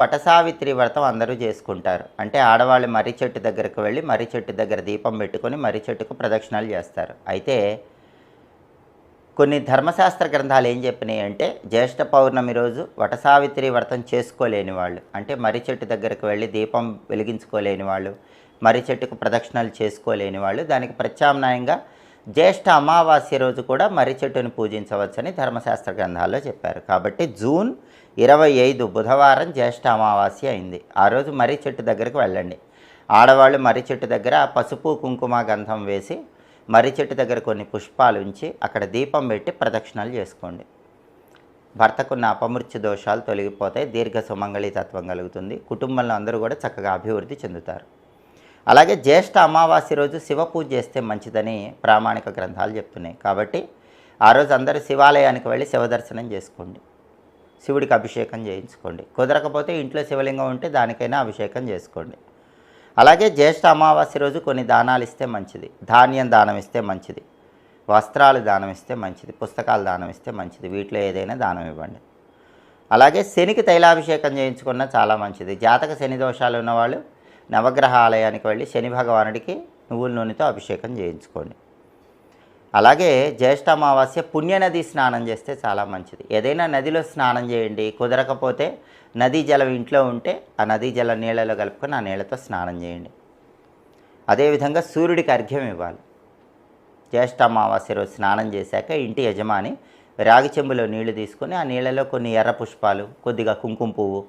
వటసావిత్రి వ్రతం అందరూ చేసుకుంటారు. అంటే ఆడవాళ్ళు మర్రి చెట్టు దగ్గరకు వెళ్ళి మర్రి చెట్టు దగ్గర దీపం పెట్టుకొని మర్రి చెట్టుకు ప్రదక్షిణాలు చేస్తారు. అయితే కొన్ని ధర్మశాస్త్ర గ్రంథాలు ఏం చెప్పినాయి అంటే జ్యేష్ఠ పౌర్ణమి రోజు వటసావిత్రి వ్రతం చేసుకోలేని వాళ్ళు, అంటే మర్రి చెట్టు దగ్గరకు వెళ్ళి దీపం వెలిగించుకోలేని వాళ్ళు, మర్రి చెట్టుకు ప్రదక్షిణాలు చేసుకోలేని వాళ్ళు దానికి ప్రత్యామ్నాయంగా జ్యేష్ఠ అమావాస్య రోజు కూడా మర్రి చెట్టును పూజించవచ్చని ధర్మశాస్త్ర గ్రంథాల్లో చెప్పారు. కాబట్టి జూన్ 25 బుధవారం జ్యేష్ఠ అమావాస్య అయింది. ఆ రోజు మర్రి చెట్టు దగ్గరకు వెళ్ళండి. ఆడవాళ్ళు మర్రి చెట్టు దగ్గర పసుపు కుంకుమ గంధం వేసి మర్రి చెట్టు దగ్గర కొన్ని పుష్పాలు ఉంచి అక్కడ దీపం పెట్టి ప్రదక్షిణాలు చేసుకోండి. భర్తకున్న అపమృత్యు దోషాలు తొలగిపోతాయి, దీర్ఘ సుమంగళితత్వం కలుగుతుంది, కుటుంబంలో అందరూ కూడా చక్కగా అభివృద్ధి చెందుతారు. అలాగే జ్యేష్ఠ అమావాస్య రోజు శివ పూజ చేస్తే మంచిదని ప్రామాణిక గ్రంథాలు చెప్తున్నాయి. కాబట్టి ఆ రోజు అందరూ శివాలయానికి వెళ్ళి శివ దర్శనం చేసుకోండి, శివుడికి అభిషేకం చేయించుకోండి. కుదరకపోతే ఇంట్లో శివలింగం ఉంటే దానికైనా అభిషేకం చేసుకోండి. అలాగే జ్యేష్ఠ అమావాస్య రోజు కొన్ని దానాలు ఇస్తే మంచిది. ధాన్యం దానం ఇస్తే మంచిది, వస్త్రాలు దానం ఇస్తే మంచిది, పుస్తకాలు దానం ఇస్తే మంచిది. వీటిలో ఏదైనా దానం ఇవ్వండి. అలాగే శనికి తైలాభిషేకం చేయించుకున్న చాలా మంచిది. జాతక శని దోషాలు ఉన్నవాళ్ళు నవగ్రహ ఆలయానికి వెళ్ళి శని భగవానుడికి నువ్వుల నూనెతో అభిషేకం చేయించుకోండి. అలాగే జ్యేష్ఠ అమావాస్య పుణ్యనది స్నానం చేస్తే చాలా మంచిది. ఏదైనా నదిలో స్నానం చేయండి. కుదరకపోతే నదీ జలం ఇంట్లో ఉంటే ఆ నదీ జలం నీళ్ళలో కలుపుకొని ఆ నీళ్ళతో స్నానం చేయండి. అదేవిధంగా సూర్యుడికి అర్ఘ్యం ఇవ్వాలి. జ్యేష్ఠ అమావాస్య రోజు స్నానం చేశాక ఇంటి యజమాని రాగి చెంబులో నీళ్లు తీసుకొని ఆ నీళ్ళలో కొన్ని ఎర్ర పుష్పాలు, కొద్దిగా కుంకుమ పువ్వు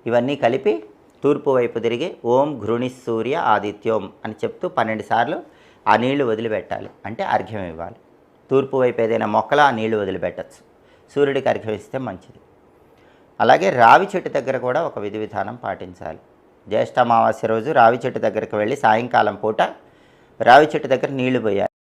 ఇవన్నీ కలిపి తూర్పు వైపు తిరిగి ఓం ఘృణి సూర్య ఆదిత్యోం అని చెప్తూ 12 సార్లు ఆ నీళ్లు వదిలిపెట్టాలి. అంటే అర్ఘ్యం ఇవ్వాలి. తూర్పు వైపు ఏదైనా మొక్కలో ఆ నీళ్లు వదిలిపెట్టచ్చు. సూర్యుడికి అర్ఘ్యం ఇస్తే మంచిది. అలాగే రావి చెట్టు దగ్గర కూడా ఒక విధి విధానం పాటించాలి. జ్యేష్ఠ అమావాస్య రోజు రావి చెట్టు దగ్గరికి వెళ్ళి సాయంకాలం పూట రావి చెట్టు దగ్గర నీళ్లు పోయాలి.